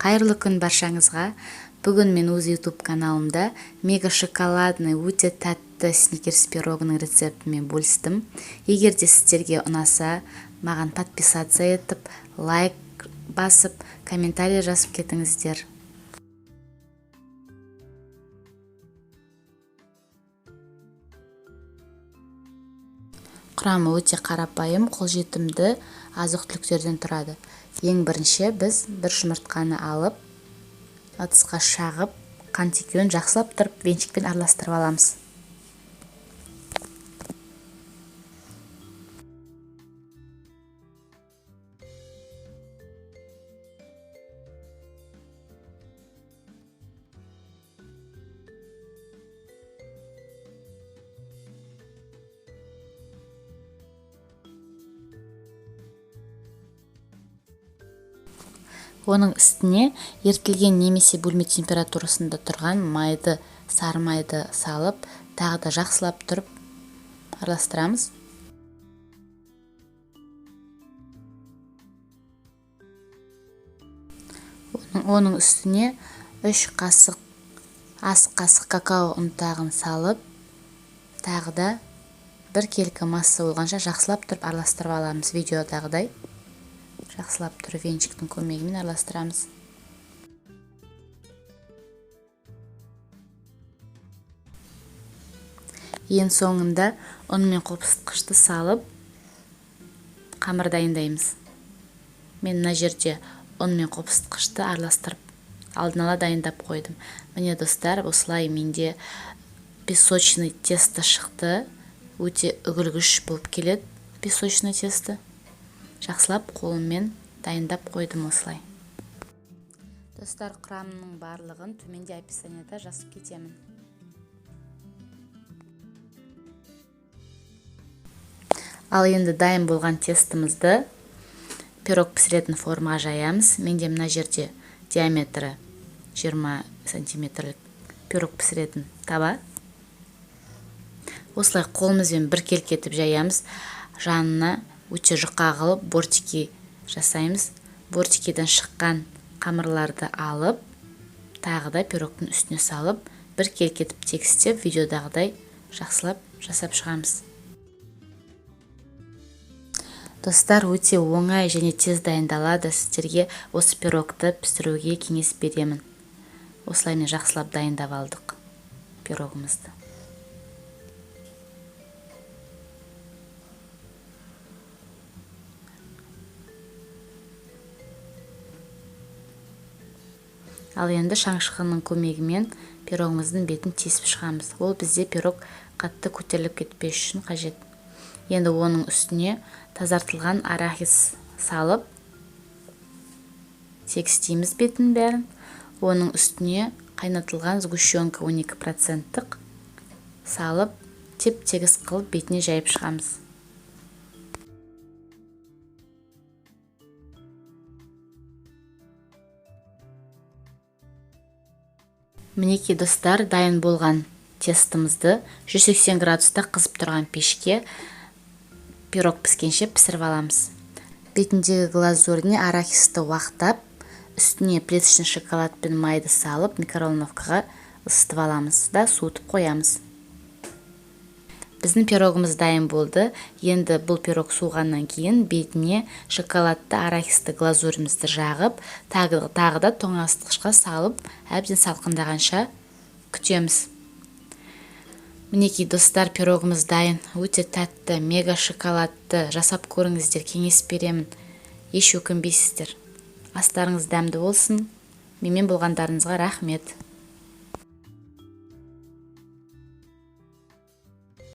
Қайырлы күн баршаңызға. Бүгін мен өз YouTube каналымда мега шоколадный өте тәтті сникерс пирогының рецептімен бөлістім. Егер де сіздерге ұнаса, маған подписация етіп, лайк басып, комментарий жазып кетіңіздер. Құрамы өте қарапайым, қолжетімді азық-түліктерден тұрады. Ең бірінші біз бір жұмыртқаны алып, ыдысқа шағып, қант екеуін жақсылап тұрып венчикпен араластырып аламыз. Оның үстіне ертілген немесе бөлме температурасында тұрған майды, сары майды салып, тағы да жақсылап тұрып араластырамыз. Оның үстіне 3 қасық ас қасық какао ұнтағын салып, тағы да бір келкі масса болғанша жақсылап тұрып араластырып аламыз. Видеодағыдай жақсылап тұрып венчиктің көмегімен араластырамыз. Ең соңында ұн мен қопсытқышты салып, қамыр дайындаймыз. Мен мына жерде ұн мен қопсытқышты араластырып алдын ала дайындап қойдым. Міне достар, осылай менде песочный тесто шықты. Өте үгілгіш болып келеді песочный тесто. Жақсылап қолыммен дайындап қойдым осылай. Достар, құрамының барлығын төменде описанияда жазып кетемін. Ал енді дайын болған тестімізді пирог пісіретін формаға жаямыз. Менде мына жерде диаметрі 20 сантиметрлік пирог пісіретін таба. Осылай қолымызбен бір келкетіп жаямыз. Жанына өте жұқа қылып бортики жасаймыз. Бортикеден шыққан қамырларды алып, тағы да пирогтың үстіне салып, бір келкетіп тегістеп, видеодағыдай жақсылап жасап шығамыз. Достар, өте оңай және тез дайындалады. Сіздерге осы пирогты пісіруге кеңес беремін. Осылай мен жақсылап дайындап алдық пирогымызды. Ал енді шаңшығының көмегімен пирогымыздың бетін тесіп шығамыз. Ол бізде пирог қатты көтеріліп кетпес үшін қажет. Енді оның үстіне тазартылған арахис салып, тегістейміз бетін бәрін. Оның үстіне қайнатылған сгущенка 12%-тық салып, теп-тегіс қылып бетіне жайып шығамыз. Мінекей достар, дайын болған тестімізді 180 градуста қызып тұрған пешке пирог піскенше пісіріп аламыз. Бетіндегі глазуріне арахисті уақтап, үстіне плиточный шоколад пен майды салып, микроволновкаға ысытып аламыз да суытып қоямыз. Біздің пирогымыз дайын болды. Енді бұл пирог суығаннан кейін бетіне шоколадты арахисті глазурімізді жағып, тағы да тоңазытқышқа салып, әбден салқындағанша күтеміз. Мінекей достар, пирогымыз дайын. Өте тәтті, мега шоколадты жасап көріңіздер, кеңес беремін. Еш өкінбейсіздер. Астарыңыз дәмді болсын. Менімен болғандарыңызға рахмет.